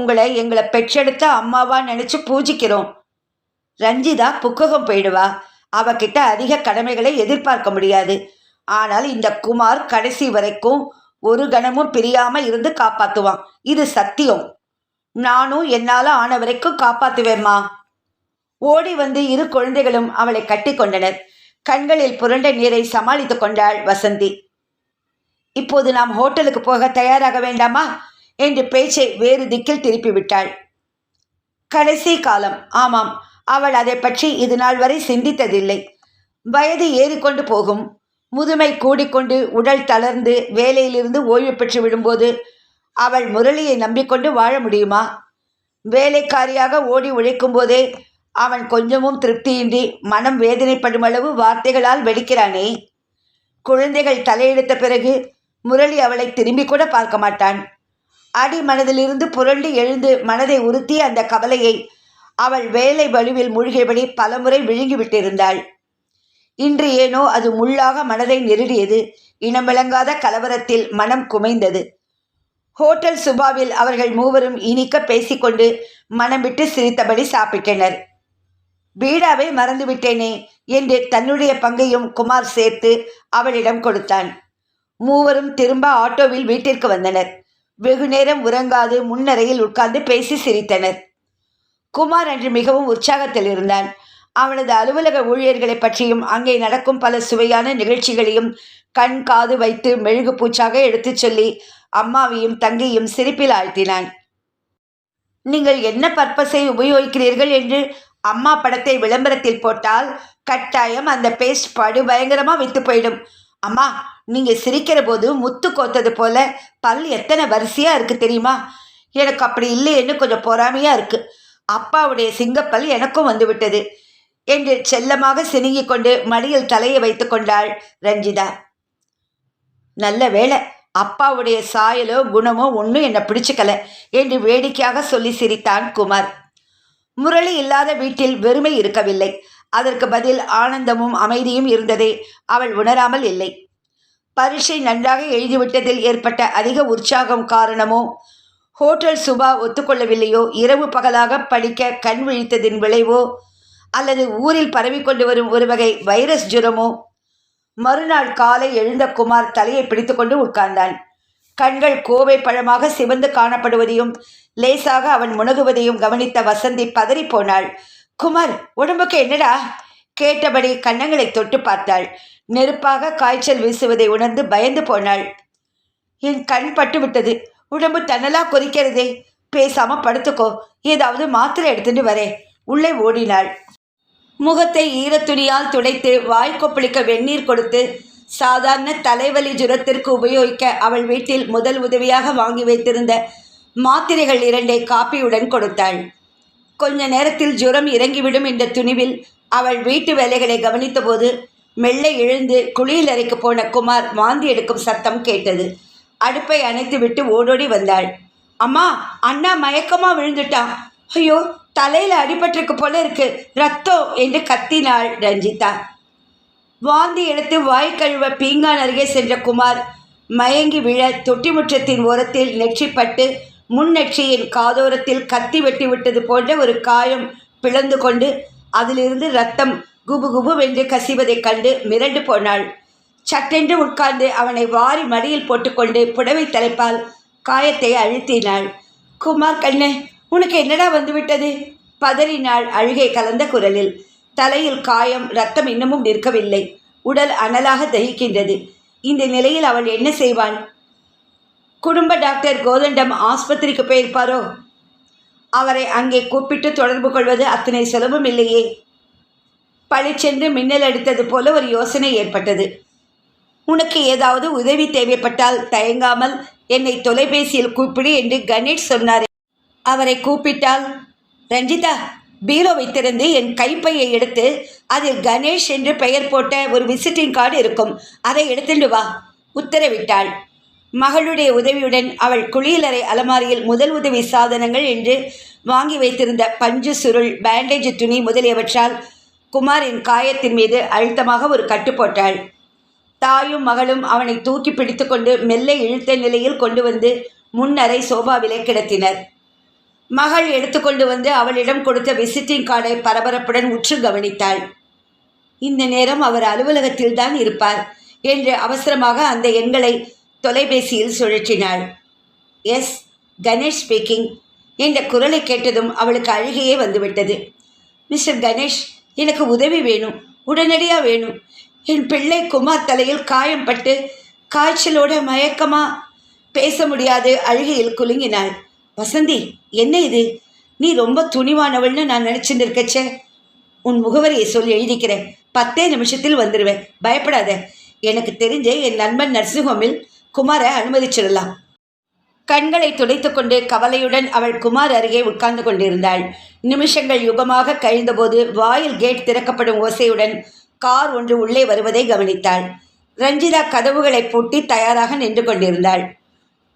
எங்களை பெற்றெடுத்த அம்மாவா நினச்சி பூஜிக்கிறோம். ரஞ்சிதா புக்ககம் போயிடுவா, அவகிட்ட அதிக கடமைகளை எதிர்பார்க்க முடியாது. ஆனால் இந்த குமார் கடைசி வரைக்கும் ஒரு கணமும் பிரியாமல் இருந்து காப்பாற்றுவான். இது சத்தியம். நானும் என்னால் ஆன வரைக்கும் காப்பாற்றுவேம்மா. ஓடி வந்து இரு குழந்தைகளும் அவளை கட்டி கொண்டனர். கண்களில் புரண்ட நீரை சமாளித்து கொண்டாள் வசந்தி. இப்போது நாம் ஹோட்டலுக்கு போக தயாராக வேண்டாமா என்று பேச்சை வேறு திக்கில் திருப்பிவிட்டாள். கடைசி காலம். ஆமாம், அவள் அதை பற்றி இது நாள் வரை சிந்தித்ததில்லை. வயது ஏறிக்கொண்டு போகும். முதுமை கூடிக்கொண்டு உடல் தளர்ந்து வேலையிலிருந்து ஓய்வு பெற்று விடும்போது அவள் முரளியை நம்பிக்கொண்டு வாழ முடியுமா? வேலைக்காரியாக ஓடி உழைக்கும் போதே அவன் கொஞ்சமும் திருப்தியின்றி மனம் வேதனைப்படும் அளவு வார்த்தைகளால் வெடிக்கிறானே. குழந்தைகள் தலையெடுத்த பிறகு முரளி அவளை திரும்பி கூட பார்க்க மாட்டான். அடி மனதிலிருந்து புரண்டு எழுந்து மனதை உறுத்தி அந்த கவலையை அவள் வேலை வலுவில் மூழ்கியபடி பலமுறை விழுங்கிவிட்டிருந்தாள். இன்று ஏனோ அது முள்ளாக மனதை நெருடியது. இனம் விளங்காத கலவரத்தில் மனம் குமைந்தது. ஹோட்டல் சுபாவில் அவர்கள் மூவரும் இனிக்க பேசிக்கொண்டு மனம் விட்டு சிரித்தபடி சாப்பிட்டனர். பீடாவை மறந்துவிட்டேனே என்று தன்னுடைய பங்கையும் குமார் சேர்த்து அவளிடம் கொடுத்தான். மூவரும் திரும்ப ஆட்டோவில் வீட்டிற்கு வந்தனர். வெகு நேரம் உறங்காது முன்னரையில் உட்கார்ந்து பேசி சிரித்தனர். குமார் அன்று மிகவும் உற்சாகத்தில் இருந்தான். அவனது அலுவலக ஊழியர்களை பற்றியும் அங்கே நடக்கும் பல சுவையான நிகழ்ச்சிகளையும் கண் காது வைத்து மெழுகு பூச்சாக எடுத்துச் சொல்லி அம்மாவையும் தங்கையும் சிரிப்பில் ஆழ்த்தினான். நீங்கள் என்ன பர்பஸை உபயோகிக்கிறீர்கள் என்று அம்மா படத்தை விளம்பரத்தில் போட்டால் கட்டாயம் அந்த பேஸ்ட் படு பயங்கரமாக வித்து போயிடும். அம்மா, நீங்கள் சிரிக்கிற போது முத்து கோத்தது போல பல் எத்தனை வரிசையாக இருக்குது தெரியுமா? எனக்கு அப்படி இல்லைன்னு கொஞ்சம் பொறாமையாக இருக்குது. அப்பாவுடைய சிங்கப்பல் எனக்கும் வந்து விட்டது என்று செல்லமாக சினுங்கி கொண்டு மடியில் தலையை வைத்து கொண்டாள் ரஞ்சிதா. நல்ல வேளை, அப்பாவுடைய சாயலோ குணமோ ஒன்றும் என்னை பிடிச்சிக்கல என்று வேடிக்கையாக சொல்லி சிரித்தான் குமார். முரளி இல்லாத வீட்டில் வெறுமை இருக்கவில்லை. அதற்கு பதில் ஆனந்தமும் அமைதியும் இருந்ததை அவள் உணராமல் இல்லை. பரீட்சை நன்றாக எழுதிவிட்டதில் ஏற்பட்ட அதிக உற்சாகம் காரணமோ, ஹோட்டல் சுபா ஒத்துக்கொள்ளவில்லையோ, இரவு பகலாக படிக்க கண் விழித்ததின் விளைவோ, அல்லது ஊரில் பரவிக்கொண்டு வரும் ஒரு வகை வைரஸ் ஜுரமோ, மறுநாள் காலை எழுந்த குமார் தலையை பிடித்து கொண்டு உட்கார்ந்தான். கண்கள் கோவை பழமாக சிவந்து காணப்படுவதையும் லேசாக அவன் முனகுவதையும் கவனித்த வசந்தி பதறி போனாள். குமார், உடம்புக்கு என்னடா? கேட்டபடி கன்னங்களை தொட்டு பார்த்தாள். நெருப்பாக காய்ச்சல் வீசுவதை உணர்ந்து பயந்து போனாள். என் கண் பட்டுவிட்டது, உடம்பு தன்னலா கொதிக்கிறதே. பேசாம படுத்துக்கோ, ஏதாவது மாத்திரை எடுத்துட்டு வரேன். உள்ளே ஓடினாள். முகத்தை ஈரத்துணியால் துடைத்து வாய்க்கொப்பளிக்க வெந்நீர் கொடுத்து சாதாரண தலைவலி ஜுரத்திற்கு உபயோகிக்க அவள் வீட்டில் முதல் உதவியாக வாங்கி வைத்திருந்த மாத்திரைகள் 2 காப்பியுடன் கொடுத்தாள். கொஞ்ச நேரத்தில் ஜுரம் இறங்கிவிடும் என்ற துணிவில் அவள் வீட்டு வேலைகளை கவனித்த போது மெல்ல எழுந்து குளியலறைக்கு போன குமார் வாந்தி எடுக்கும் சத்தம் கேட்டது. அடுப்பை அணைத்து விட்டு ஓடோடி வந்தாள். அம்மா, அண்ணா மயக்கமாக விழுந்துட்டான். ஐயோ, தலையில் அடிபட்டிருக்கு போல இருக்கு, ரத்தம் என்று கத்தினாள் ரஞ்சிதா. வாந்தி எடுத்து வாய் கழுவ பீங்கான் அருகே சென்ற குமார் மயங்கி விழ தொட்டிமுற்றத்தின் ஓரத்தில் நெற்றிப்பட்டு முன்னெற்றியின் காதோரத்தில் கத்தி வெட்டி விட்டது போன்ற ஒரு காயம் பிளந்து கொண்டு அதிலிருந்து ரத்தம் குபு குபு வென்று கசிவதைக் கண்டு மிரண்டு போனாள். சட்டென்று உட்கார்ந்து அவனை வாரி மடியில் போட்டுக்கொண்டு புடவை தலைப்பால் காயத்தை அழுத்தினாள். குமார் கண்ணே, உனக்கு என்னடா வந்துவிட்டது? பதறினாள் அழுகை கலந்த குரலில். தலையில் காயம், ரத்தம் இன்னமும் நிற்கவில்லை. உடல் அனலாக தகிக்கின்றது. இந்த நிலையில் அவள் என்ன செய்வாள்? குடும்ப டாக்டர் கோதண்டம் ஆஸ்பத்திரிக்கு போயிருப்பாரோ? அவரை அங்கே கூப்பிட்டு தொடர்பு கொள்வது அத்தனை சுலபம் இல்லையே. பழிச்சென்று மின்னல் அடித்தது போல ஒரு யோசனை ஏற்பட்டது. உனக்கு ஏதாவது உதவி தேவைப்பட்டால் தயங்காமல் என்னை தொலைபேசியில் கூப்பிடு என்று கணேஷ் சொன்னார். அவரை கூப்பிட்டால், ரஞ்சிதா, பீரோவை திறந்து என் கைப்பையை எடுத்து அதில் கணேஷ் என்று பெயர் போட்ட ஒரு விசிட்டிங் கார்டு இருக்கும், அதை எடுத்துட்டு வா. உத்தரவிட்டாள். மகளுடைய உதவியுடன் அவள் குளியலறை அலமாரியில் முதல் உதவி சாதனங்கள் என்று வாங்கி வைத்திருந்த பஞ்சு, சுருள், பேண்டேஜ் துணி முதலியவற்றால் குமாரின் காயத்தின் மீது அழுத்தமாக ஒரு கட்டு போட்டாள். தாயும் மகளும் அவனை தூக்கி பிடித்து கொண்டு மெல்ல இழுத்த நிலையில் கொண்டு வந்து முன்னரை சோபாவிலே கிடத்தினர். மகள் எடுத்துக்கொண்டு வந்து அவளிடம் கொடுத்த விசிட்டிங் கார்டை பரபரப்புடன் உற்று கவனித்தாள். இந்த நேரம் அவர் அலுவலகத்தில்தான் இருப்பார் என்று அவசரமாக அந்த எண்களை தொலைபேசியில் சுழற்றினாள். எஸ், கணேஷ் ஸ்பீக்கிங் என்ற குரலை கேட்டதும் அவளுக்கு அழுகையே வந்துவிட்டது. மிஸ்டர் கணேஷ், எனக்கு உதவி வேணும், உடனடியாக வேணும். என் பிள்ளை குமார் தலையில் காயம் பட்டு காய்ச்சலோட மயக்கமா. பேச முடியாது அழுகையில் குலுங்கினாள். வசந்தி, என்ன இது? நீ ரொம்ப துணிவானவள்னு நான் நினச்சிட்டு இருக்கச்சே. உன் முகவரியை சொல்லி எழுதிக்கிறேன், 10 நிமிஷத்தில் வந்துடுவேன், பயப்படாத. எனக்கு தெரிஞ்ச என் நண்பன் நர்சிங்ஹோமில் குமாரை அனுமதிச்சிடலாம். கண்களை துடைத்து கொண்டு கவலையுடன் அவள் குமார் அருகே உட்கார்ந்து கொண்டிருந்தாள். நிமிஷங்கள் யுகமாக கழிந்தபோது வாயில் கேட் திறக்கப்படும் ஓசையுடன் கார் ஒன்று உள்ளே வருவதை கவனித்தாள். ரஞ்சிதா கதவுகளை பூட்டி தயாராக நின்று கொண்டிருந்தாள்.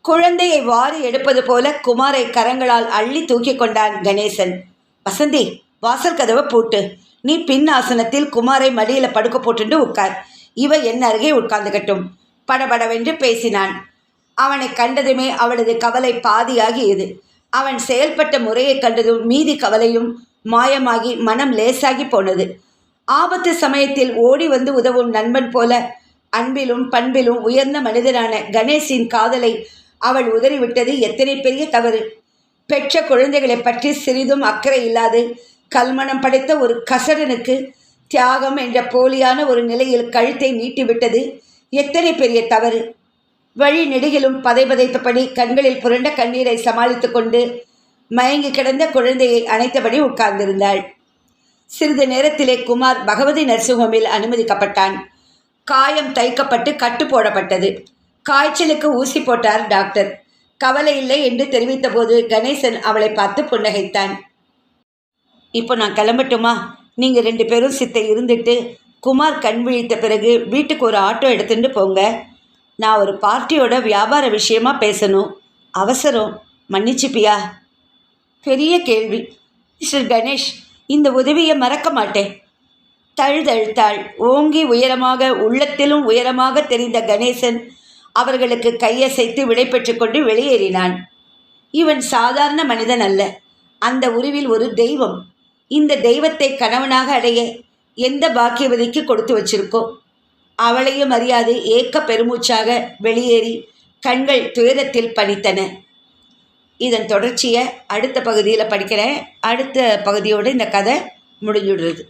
குழந்தையை வாரி எடுப்பது போல குமாரை கரங்களால் அள்ளி தூக்கி கொண்டான் கணேசன். வசந்தி, வாசல் கதவை பூட்டு. நீ பின் ஆசனத்தில் குமாரை மடியில் படுக்க போட்டுண்டு உட்கார். இவ என் அருகே உட்கார்ந்துகட்டும். படபடவென்று பேசினான். அவனை கண்டதுமே அவளது கவலை பாதியாகியது. அவன் செயல்பட்ட முறையை கண்டதும் மீதி கவலையும் மாயமாகி மனம் லேசாகி போனது. ஆபத்து சமயத்தில் ஓடி வந்து உதவும் நண்பன் போல அன்பிலும் பண்பிலும் உயர்ந்த மனிதனான கணேஷின் காதலை அவள் உதறிவிட்டது எத்தனை பெரிய தவறு. பெற்ற குழந்தைகளை பற்றி சிறிதும் அக்கறை இல்லாது கல்மணம் படைத்த ஒரு கசடனுக்கு தியாகம் என்ற போலியான ஒரு நிலையில் கழுத்தை நீட்டிவிட்டது எத்தனை பெரிய தவறு. வழி நெடுகிலும் பதைபதைத்தபடி கண்களில் புரண்ட கண்ணீரை சமாளித்து கொண்டு மயங்கி கிடந்த குழந்தையை அணைத்தபடி உட்கார்ந்திருந்தாள். சிறிது நேரத்திலே குமார் பகவதி நர்சிங்ஹோமில் அனுமதிக்கப்பட்டான். காயம் தைக்கப்பட்டு கட்டு போடப்பட்டது. காய்ச்சலுக்கு ஊசி போட்டார் டாக்டர். கவலை இல்லை என்று தெரிவித்த போது கணேசன் அவளை பார்த்து புன்னகைத்தான். இப்போ நான் கிளம்பட்டுமா? நீங்கள் 2 பேரும் சித்தை இருந்துட்டு குமார் கண் விழித்த பிறகு வீட்டுக்கு ஒரு ஆட்டோ எடுத்துட்டு போங்க. நான் ஒரு பார்ட்டியோட வியாபார விஷயமா பேசணும். அவசரம், மன்னிச்சுப்பியா? பெரிய கேள்வி. மிஸ்டர் கணேஷ், இந்த உதவியை மறக்க மாட்டேன். தழுதழுத்தாள். ஓங்கி உயரமாக உள்ளத்திலும் உயரமாக தெரிந்த கணேசன் அவர்களுக்கு கையசைத்து விடைபெற்று கொண்டு வெளியேறினான். இவன் சாதாரண மனிதன் அல்ல, அந்த உருவில் ஒரு தெய்வம். இந்த தெய்வத்தை கணவனாக அடைய எந்த பாக்கியவதிக்கு கொடுத்து வச்சிருக்கோ. அவளையும் அறியாது ஏக்க பெருமூச்சாக வெளியேறி கண்கள் துயரத்தில் பனித்தன. இதன் தொடர்ச்சியை அடுத்த பகுதியில் படிக்கிறேன். அடுத்த பகுதியோடு இந்த கதை முடிஞ்சுடுறது.